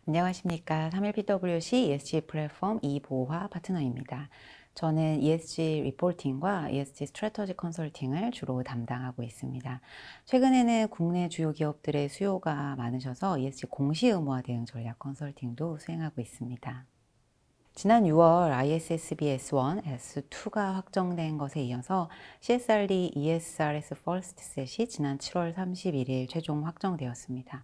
안녕하십니까. 31PwC ESG 플랫폼 이보화 파트너입니다. 저는 ESG 리포팅과 ESG 스트래터지 컨설팅을 주로 담당하고 있습니다. 최근에는 국내 주요 기업들의 수요가 많으셔서 ESG 공시 의무화 대응 전략 컨설팅도 수행하고 있습니다. 지난 6월 ISSB S1, S2가 확정된 것에 이어서 CSRD ESRS First Set이 지난 7월 31일 최종 확정되었습니다.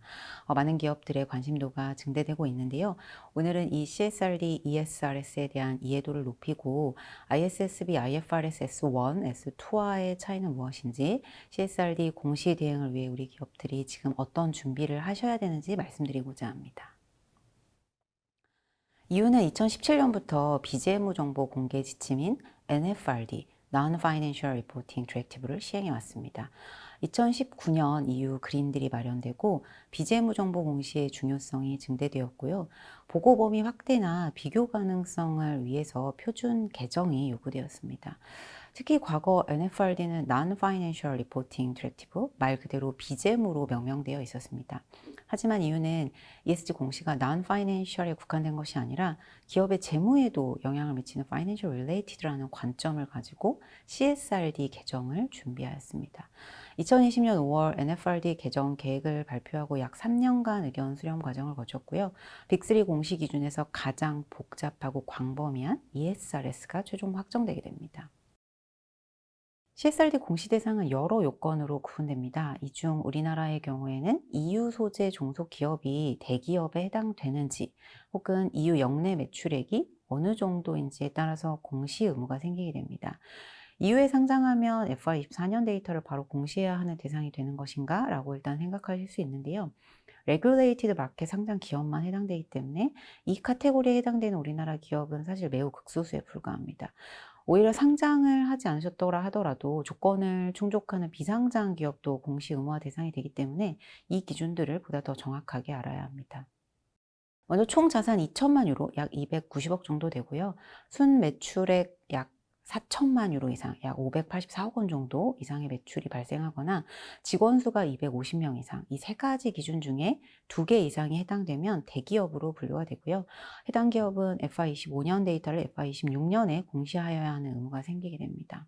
많은 기업들의 관심도가 증대되고 있는데요. 오늘은 이 CSRD ESRS에 대한 이해도를 높이고 ISSB IFRS S1, S2와의 차이는 무엇인지, CSRD 공시 대응을 위해 우리 기업들이 지금 어떤 준비를 하셔야 되는지 말씀드리고자 합니다. 이유는 2017년부터 비재무 정보 공개 지침인 NFRD, Non-Financial Reporting Directive를 시행해 왔습니다. 2019년 이후 그린들이 마련되고 비재무 정보 공시의 중요성이 증대되었고요. 보고 범위 확대나 비교 가능성을 위해서 표준 개정이 요구되었습니다. 특히 과거 NFRD는 Non-Financial Reporting Directive, 말 그대로 비재무로 명명되어 있었습니다. 하지만 이유는 ESG 공시가 Non-Financial에 국한된 것이 아니라 기업의 재무에도 영향을 미치는 Financial Related라는 관점을 가지고 CSRD 개정을 준비하였습니다. 2020년 5월 NFRD 개정 계획을 발표하고 약 3년간 의견 수렴 과정을 거쳤고요. 빅3 공시 기준에서 가장 복잡하고 광범위한 ESRS가 최종 확정되게 됩니다. CSRD 공시 대상은 여러 요건으로 구분됩니다. 이 중 우리나라의 경우에는 EU 소재 종속 기업이 대기업에 해당되는지 혹은 EU 역내 매출액이 어느 정도인지에 따라서 공시 의무가 생기게 됩니다. EU에 상장하면 FY24년 데이터를 바로 공시해야 하는 대상이 되는 것인가? 라고 일단 생각하실 수 있는데요. 레귤레이티드 마켓 상장 기업만 해당되기 때문에 이 카테고리에 해당되는 우리나라 기업은 사실 매우 극소수에 불과합니다. 오히려 상장을 하지 않으셨더라 하더라도 조건을 충족하는 비상장 기업도 공시 의무화 대상이 되기 때문에 이 기준들을 보다 더 정확하게 알아야 합니다. 먼저 총 자산 2천만 유로, 약 290억 정도 되고요. 순 매출액 약 4천만 유로 이상, 약 584억 원 정도 이상의 매출이 발생하거나 직원 수가 250명 이상, 이 세 가지 기준 중에 2개 이상이 해당되면 대기업으로 분류가 되고요. 해당 기업은 FY25년 데이터를 FY26년에 공시하여야 하는 의무가 생기게 됩니다.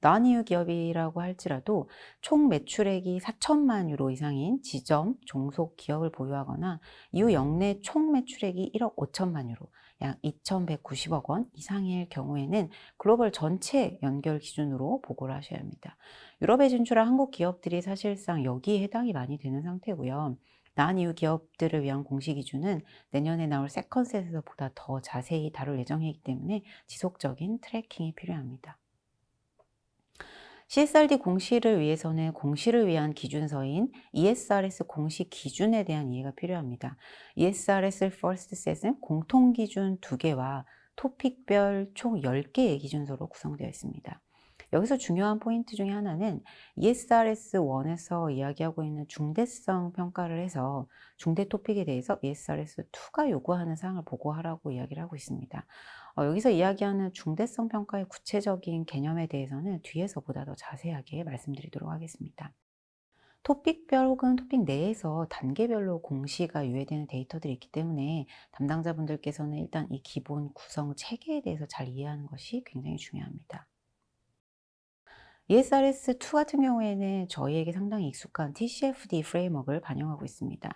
non-EU 기업이라고 할지라도 총 매출액이 4천만 유로 이상인 지점, 종속 기업을 보유하거나 EU 역내 총 매출액이 1억 5천만 유로, 약 2,190억 원 이상일 경우에는 글로벌 전체 연결 기준으로 보고를 하셔야 합니다. 유럽에 진출한 한국 기업들이 사실상 여기에 해당이 많이 되는 상태고요. non-EU 기업들을 위한 공시 기준은 내년에 나올 세컨셋에서 보다 더 자세히 다룰 예정이기 때문에 지속적인 트래킹이 필요합니다. CSRD 공시를 위해서는 공시를 위한 기준서인 ESRS 공시 기준에 대한 이해가 필요합니다. ESRS First Set은 공통기준 2개와 토픽별 총 10개의 기준서로 구성되어 있습니다. 여기서 중요한 포인트 중에 하나는 ESRS1에서 이야기하고 있는 중대성 평가를 해서 중대 토픽에 대해서 ESRS2가 요구하는 사항을 보고하라고 이야기를 하고 있습니다. 여기서 이야기하는 중대성 평가의 구체적인 개념에 대해서는 뒤에서 보다 더 자세하게 말씀드리도록 하겠습니다. 토픽별 혹은 토픽 내에서 단계별로 공시가 유예되는 데이터들이 있기 때문에 담당자분들께서는 일단 이 기본 구성 체계에 대해서 잘 이해하는 것이 굉장히 중요합니다. ESRS2 같은 경우에는 저희에게 상당히 익숙한 TCFD 프레임워크를 반영하고 있습니다.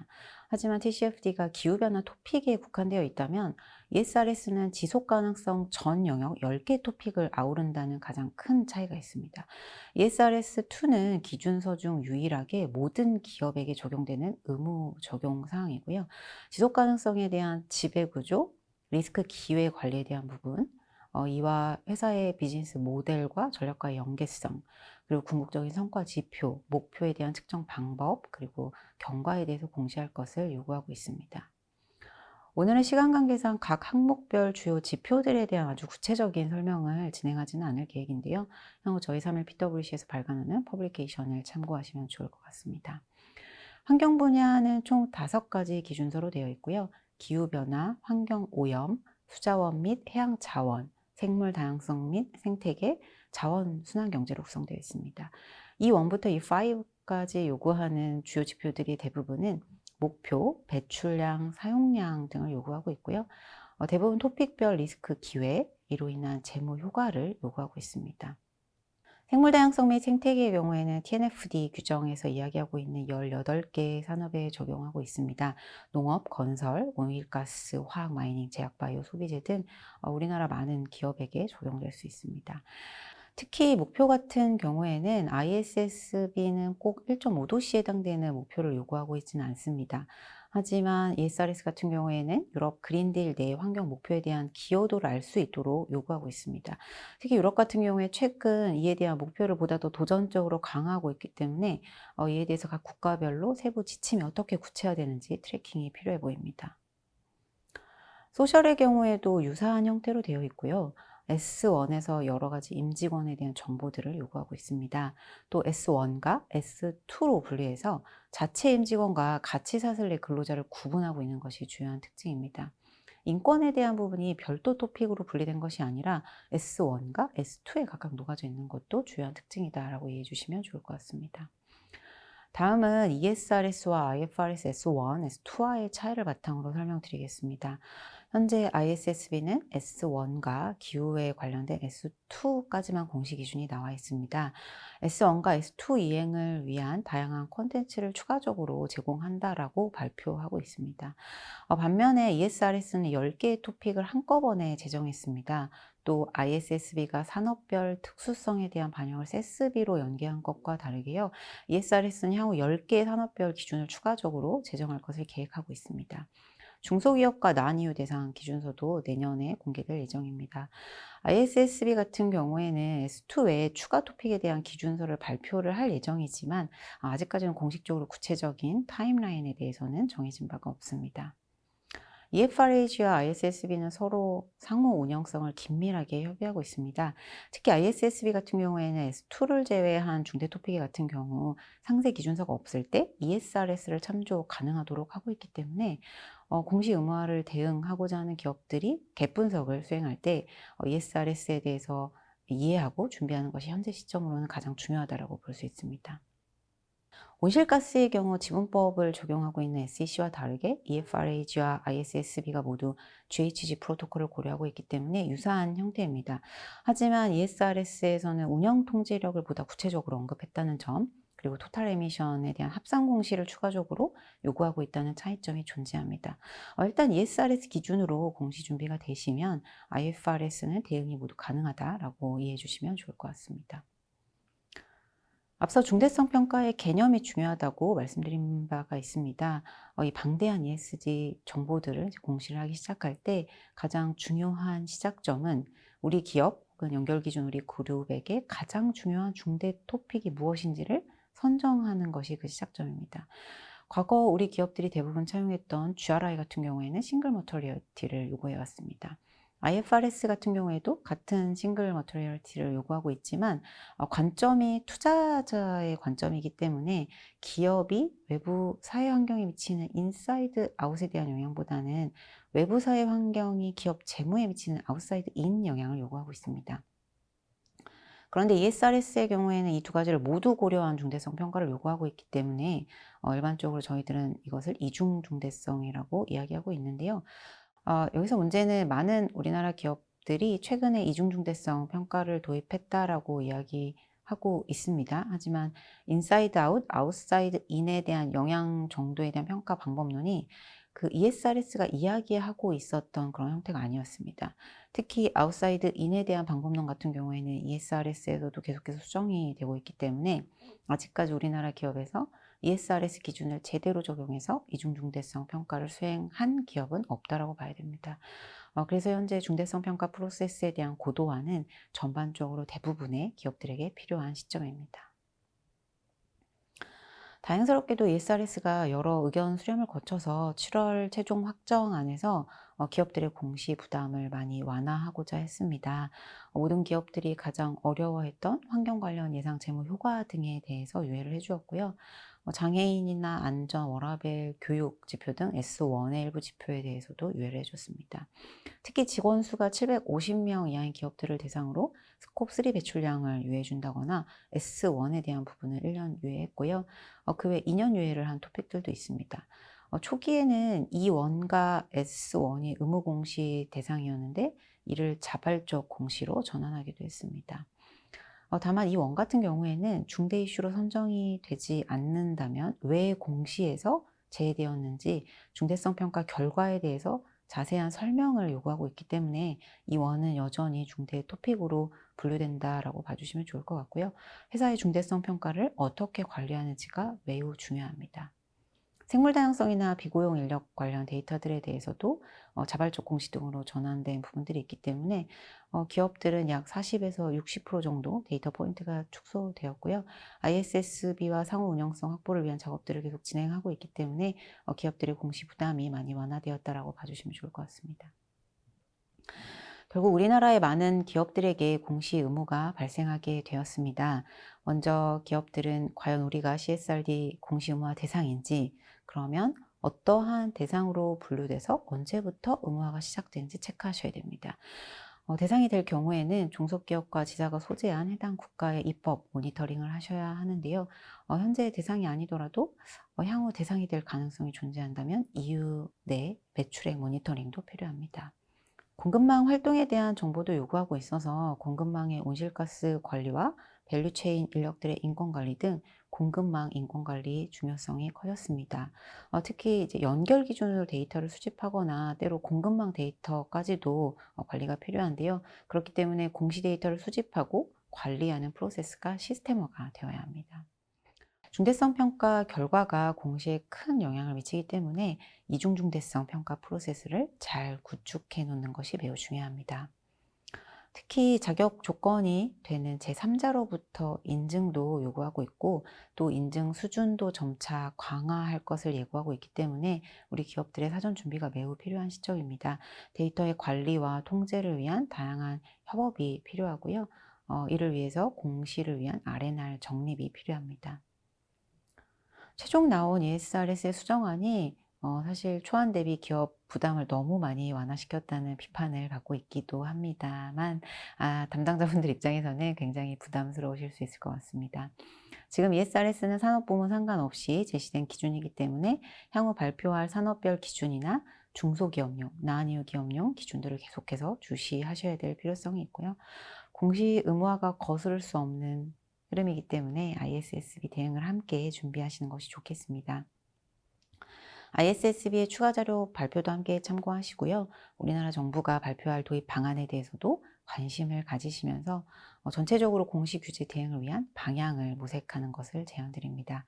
하지만 TCFD가 기후변화 토픽에 국한되어 있다면 ESRS는 지속가능성 전 영역 10개 토픽을 아우른다는 가장 큰 차이가 있습니다. ESRS2는 기준서 중 유일하게 모든 기업에게 적용되는 의무 적용 사항이고요. 지속가능성에 대한 지배구조, 리스크 기회 관리에 대한 부분, 이와 회사의 비즈니스 모델과 전략과의 연계성, 그리고 궁극적인 성과 지표, 목표에 대한 측정 방법, 그리고 경과에 대해서 공시할 것을 요구하고 있습니다. 오늘은 시간 관계상 각 항목별 주요 지표들에 대한 아주 구체적인 설명을 진행하지는 않을 계획인데요. 향후 저희 31PwC에서 발간하는 퍼블리케이션을 참고하시면 좋을 것 같습니다. 환경 분야는 총 5가지 기준서로 되어 있고요. 기후변화, 환경오염, 수자원 및 해양자원, 생물 다양성 및 생태계, 자원 순환 경제로 구성되어 있습니다. E1부터 E5까지 요구하는 주요 지표들이 대부분은 목표, 배출량, 사용량 등을 요구하고 있고요. 대부분 토픽별 리스크 기회, 이로 인한 재무 효과를 요구하고 있습니다. 생물 다양성 및 생태계의 경우에는 TNFD 규정에서 이야기하고 있는 18개 산업에 적용하고 있습니다. 농업, 건설, 온실가스, 화학, 마이닝, 제약, 바이오, 소비재 등 우리나라 많은 기업에게 적용될 수 있습니다. 특히 목표 같은 경우에는 ISSB는 꼭 1.5도씨에 해당되는 목표를 요구하고 있지는 않습니다. 하지만 ESRS 같은 경우에는 유럽 그린딜 내 환경 목표에 대한 기여도를 알 수 있도록 요구하고 있습니다. 특히 유럽 같은 경우에 최근 이에 대한 목표를 보다 더 도전적으로 강화하고 있기 때문에 이에 대해서 각 국가별로 세부 지침이 어떻게 구체화되는지 트래킹이 필요해 보입니다. 소셜의 경우에도 유사한 형태로 되어 있고요. S1에서 여러 가지 임직원에 대한 정보들을 요구하고 있습니다. 또 S1과 S2로 분리해서 자체 임직원과 같이 사슬 내 근로자를 구분하고 있는 것이 주요한 특징입니다. 인권에 대한 부분이 별도 토픽으로 분리된 것이 아니라 S1과 S2에 각각 녹아져 있는 것도 주요한 특징이다라고 이해해 주시면 좋을 것 같습니다. 다음은 ESRS와 IFRS S1, S2와의 차이를 바탕으로 설명드리겠습니다. 현재 ISSB는 S1과 기후에 관련된 S2까지만 공식 기준이 나와 있습니다. S1과 S2 이행을 위한 다양한 콘텐츠를 추가적으로 제공한다라고 발표하고 있습니다. 반면에 ESRS는 10개의 토픽을 한꺼번에 제정했습니다. 또 ISSB가 산업별 특수성에 대한 반영을 SSB로 연계한 것과 다르게요. ESRS는 향후 10개의 산업별 기준을 추가적으로 제정할 것을 계획하고 있습니다. 중소기업과 난이유 대상 기준서도 내년에 공개될 예정입니다. ISSB 같은 경우에는 S2 외에 추가 토픽에 대한 기준서를 발표를 할 예정이지만 아직까지는 공식적으로 구체적인 타임라인에 대해서는 정해진 바가 없습니다. EFRAG와 ISSB는 서로 상호 운영성을 긴밀하게 협의하고 있습니다. 특히 ISSB 같은 경우에는 S2를 제외한 중대 토픽 같은 경우 상세 기준서가 없을 때 ESRS를 참조 가능하도록 하고 있기 때문에 공시 의무화를 대응하고자 하는 기업들이 갭 분석을 수행할 때 ESRS에 대해서 이해하고 준비하는 것이 현재 시점으로는 가장 중요하다고 볼 수 있습니다. 온실가스의 경우 지분법을 적용하고 있는 SEC와 다르게 EFRAG와 ISSB가 모두 GHG 프로토콜을 고려하고 있기 때문에 유사한 형태입니다. 하지만 ESRS에서는 운영 통제력을 보다 구체적으로 언급했다는 점, 그리고 토탈 에미션에 대한 합산 공시를 추가적으로 요구하고 있다는 차이점이 존재합니다. 일단 ESRS 기준으로 공시 준비가 되시면 IFRS는 대응이 모두 가능하다라고 이해해 주시면 좋을 것 같습니다. 앞서 중대성 평가의 개념이 중요하다고 말씀드린 바가 있습니다. 이 방대한 ESG 정보들을 공시를 하기 시작할 때 가장 중요한 시작점은 우리 기업 혹은 연결기준 우리 그룹에게 가장 중요한 중대 토픽이 무엇인지를 선정하는 것이 그 시작점입니다. 과거 우리 기업들이 대부분 차용했던 GRI 같은 경우에는 싱글 머터리얼티를 요구해 왔습니다. IFRS 같은 경우에도 같은 싱글 머터리얼티를 요구하고 있지만 관점이 투자자의 관점이기 때문에 기업이 외부 사회 환경에 미치는 인사이드 아웃에 대한 영향보다는 외부 사회 환경이 기업 재무에 미치는 아웃사이드 인 영향을 요구하고 있습니다. 그런데 ESRS의 경우에는 이 두 가지를 모두 고려한 중대성 평가를 요구하고 있기 때문에 일반적으로 저희들은 이것을 이중 중대성이라고 이야기하고 있는데요. 여기서 문제는 많은 우리나라 기업들이 최근에 이중중대성 평가를 도입했다라고 이야기하고 있습니다. 하지만 인사이드 아웃, 아웃사이드 인에 대한 영향 정도에 대한 평가 방법론이 그 ESRS가 이야기하고 있었던 그런 형태가 아니었습니다. 특히 아웃사이드 인에 대한 방법론 같은 경우에는 ESRS에서도 계속해서 수정이 되고 있기 때문에 아직까지 우리나라 기업에서 ESRS 기준을 제대로 적용해서 이중중대성 평가를 수행한 기업은 없다라고 봐야 됩니다. 그래서 현재 중대성 평가 프로세스에 대한 고도화는 전반적으로 대부분의 기업들에게 필요한 시점입니다. 다행스럽게도 ESRS가 여러 의견 수렴을 거쳐서 7월 최종 확정안에서 기업들의 공시 부담을 많이 완화하고자 했습니다. 모든 기업들이 가장 어려워했던 환경 관련 예상 재무 효과 등에 대해서 유예를 해주었고요. 장애인이나 안전, 워라밸, 교육 지표 등 S1의 일부 지표에 대해서도 유예를 해줬습니다. 특히 직원 수가 750명 이하인 기업들을 대상으로 스콥3 배출량을 유예해준다거나 S1에 대한 부분을 1년 유예했고요. 그 외 2년 유예를 한 토픽들도 있습니다. 초기에는 E1과 S1이 의무 공시 대상이었는데 이를 자발적 공시로 전환하기도 했습니다. 다만 이 원 같은 경우에는 중대 이슈로 선정이 되지 않는다면 왜 공시에서 제외되었는지 중대성 평가 결과에 대해서 자세한 설명을 요구하고 있기 때문에 이 원은 여전히 중대 토픽으로 분류된다라고 봐주시면 좋을 것 같고요. 회사의 중대성 평가를 어떻게 관리하는지가 매우 중요합니다. 생물 다양성이나 비고용 인력 관련 데이터들에 대해서도 자발적 공시 등으로 전환된 부분들이 있기 때문에 기업들은 약 40에서 60% 정도 데이터 포인트가 축소되었고요. ISSB와 상호 운영성 확보를 위한 작업들을 계속 진행하고 있기 때문에 기업들의 공시 부담이 많이 완화되었다라고 봐주시면 좋을 것 같습니다. 결국 우리나라의 많은 기업들에게 공시 의무가 발생하게 되었습니다. 먼저 기업들은 과연 우리가 CSRD 공시 의무화 대상인지, 그러면 어떠한 대상으로 분류돼서 언제부터 의무화가 시작되는지 체크하셔야 됩니다. 대상이 될 경우에는 중소기업과 지사가 소재한 해당 국가의 입법 모니터링을 하셔야 하는데요. 현재 대상이 아니더라도 향후 대상이 될 가능성이 존재한다면 EU 내 매출액 모니터링도 필요합니다. 공급망 활동에 대한 정보도 요구하고 있어서 공급망의 온실가스 관리와 밸류체인 인력들의 인권관리 등 공급망 인권관리 중요성이 커졌습니다. 특히 이제 연결 기준으로 데이터를 수집하거나 때로 공급망 데이터까지도 관리가 필요한데요. 그렇기 때문에 공시 데이터를 수집하고 관리하는 프로세스가 시스템화가 되어야 합니다. 중대성 평가 결과가 공시에 큰 영향을 미치기 때문에 이중 중대성 평가 프로세스를 잘 구축해 놓는 것이 매우 중요합니다. 특히 자격 조건이 되는 제3자로부터 인증도 요구하고 있고 또 인증 수준도 점차 강화할 것을 예고하고 있기 때문에 우리 기업들의 사전 준비가 매우 필요한 시점입니다. 데이터의 관리와 통제를 위한 다양한 협업이 필요하고요. 이를 위해서 공시를 위한 R&R 정립이 필요합니다. 최종 나온 ESRS의 수정안이 사실 초안 대비 기업 부담을 너무 많이 완화시켰다는 비판을 받고 있기도 합니다만 담당자분들 입장에서는 굉장히 부담스러우실 수 있을 것 같습니다. 지금 ESRS는 산업부문 상관없이 제시된 기준이기 때문에 향후 발표할 산업별 기준이나 중소기업용, 나한이유 기업용 기준들을 계속해서 주시하셔야 될 필요성이 있고요. 공시 의무화가 거스를 수 없는 흐름이기 때문에 ISSB 대응을 함께 준비하시는 것이 좋겠습니다. ISSB의 추가 자료 발표도 함께 참고하시고요. 우리나라 정부가 발표할 도입 방안에 대해서도 관심을 가지시면서 전체적으로 공시 규제 대응을 위한 방향을 모색하는 것을 제안드립니다.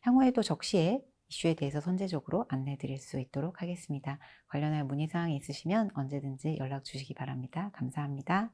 향후에도 적시에 이슈에 대해서 선제적으로 안내 드릴 수 있도록 하겠습니다. 관련한 문의사항이 있으시면 언제든지 연락 주시기 바랍니다. 감사합니다.